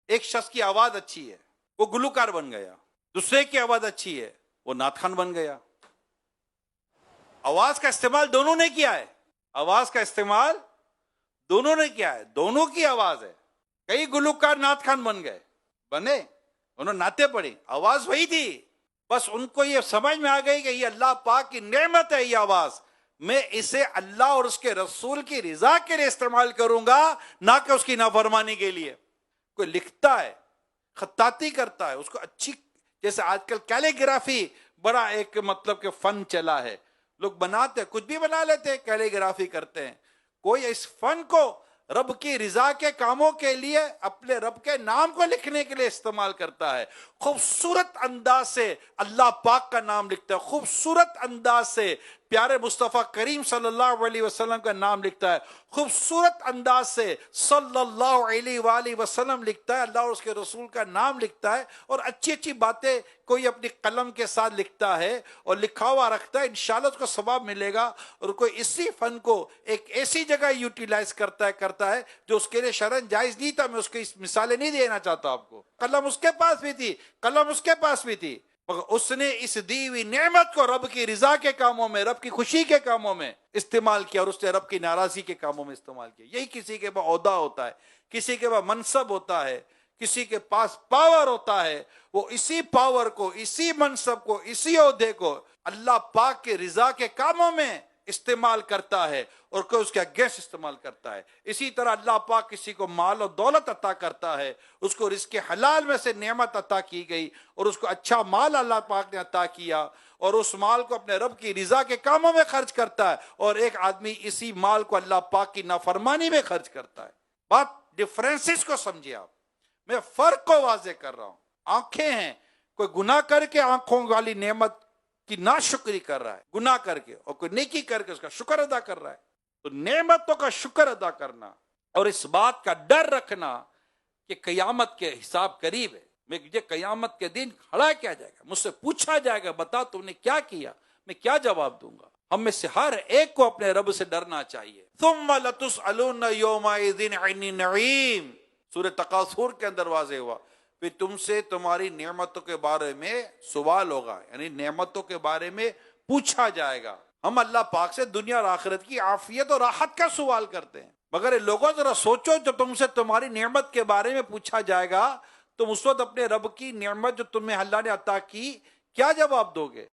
ایک شخص کی آواز اچھی ہے وہ گلوکار بن گیا، دوسرے کی آواز اچھی ہے وہ نعت خوان بن گیا۔ آواز کا استعمال دونوں نے کیا ہے، آواز کا استعمال دونوں نے کیا ہے، دونوں کی آواز ہے۔ کئی گلوکار نعت خوان بنے، انہوں نے نعتیں پڑھی، آواز وہی تھی، بس ان کو یہ سمجھ میں آ گئی کہ یہ اللہ پاک کی نعمت ہے، یہ آواز میں اسے اللہ اور اس کے رسول کی رضا کے لیے استعمال کروں گا، نہ کہ اس کی نافرمانی کے لیے۔ کوئی لکھتا ہے، خطاطی کرتا ہے، اس کو اچھی، جیسے آج کل کیلیگرافی بڑا ایک مطلب کہ فن چلا ہے، لوگ بناتے کچھ بھی بنا لیتے ہیں، کیلیگرافی کرتے ہیں۔ کوئی اس فن کو رب کی رضا کے کاموں کے لیے، اپنے رب کے نام کو لکھنے کے لیے استعمال کرتا ہے، خوبصورت انداز سے اللہ پاک کا نام لکھتا ہے، خوبصورت انداز سے پیارے مصطفیٰ کریم صلی اللہ علیہ وسلم کا نام لکھتا ہے، خوبصورت انداز سے صلی اللہ علیہ وآلہ وسلم لکھتا ہے، اللہ اور اس کے رسول کا نام لکھتا ہے، اور اچھی اچھی باتیں کوئی اپنی قلم کے ساتھ لکھتا ہے اور لکھا ہوا رکھتا ہے، انشاءاللہ اس کو ثواب ملے گا۔ اور کوئی اسی فن کو ایک ایسی جگہ یوٹیلائز کرتا ہے جو اس کے لیے شرعاً جائز نہیں تھا۔ میں اس کی مثالیں نہیں دینا چاہتا آپ کو، قلم اس کے پاس بھی تھی، قلم اس کے پاس بھی تھی، مگر اس نے اس دی ہوئی نعمت کو رب کی رضا کے کاموں میں، رب کی خوشی کے کاموں میں استعمال کیا، اور اس نے رب کی ناراضی کے کاموں میں استعمال کیا۔ یہی کسی کے پاس عہدہ ہوتا ہے، کسی کے پاس منصب ہوتا ہے، کسی کے پاس پاور ہوتا ہے، وہ اسی پاور کو، اسی منصب کو، اسی عہدے کو اللہ پاک کے رضا کے کاموں میں استعمال کرتا ہے، اور کوئی اس کے اگینسٹ استعمال کرتا ہے۔ اسی طرح اللہ پاک کسی کو مال و دولت عطا کرتا ہے، اس کو رزق حلال میں سے نعمت عطا کی گئی، اور اس کو اچھا مال اللہ پاک نے عطا کیا، اور اس مال کو اپنے رب کی رضا کے کاموں میں خرچ کرتا ہے، اور ایک آدمی اسی مال کو اللہ پاک کی نافرمانی میں خرچ کرتا ہے۔ بات ڈفرینسز کو سمجھے آپ، میں فرق کو واضح کر رہا ہوں۔ آنکھیں ہیں، کوئی گناہ کر کے آنکھوں والی نعمت کی ناشکری کر رہا ہے، گناہ کر کے، اور کوئی نیکی کر کے اس کا شکر ادا کر رہا ہے۔ تو نعمتوں کا شکر ادا کرنا اور اس بات کا ڈر رکھنا کہ قیامت کے حساب قریب ہے، مجھے قیامت کے دن کھڑا کیا جائے گا، مجھ سے پوچھا جائے گا بتا تم نے کیا کیا، میں کیا جواب دوں گا۔ ہم میں سے ہر ایک کو اپنے رب سے ڈرنا چاہیے۔ ثم لتسألن یومئذ عن النعیم، سورہ تکاثر کے اندر واضح ہوا، پھر تم سے تمہاری نعمتوں کے بارے میں سوال ہوگا، یعنی نعمتوں کے بارے میں پوچھا جائے گا۔ ہم اللہ پاک سے دنیا اور آخرت کی عافیت اور راحت کا سوال کرتے ہیں، مگر اے لوگوں ذرا سوچو، جو تم سے تمہاری نعمت کے بارے میں پوچھا جائے گا، تم اس وقت اپنے رب کی نعمت جو تمہیں اللہ نے عطا کی کیا جواب دو گے؟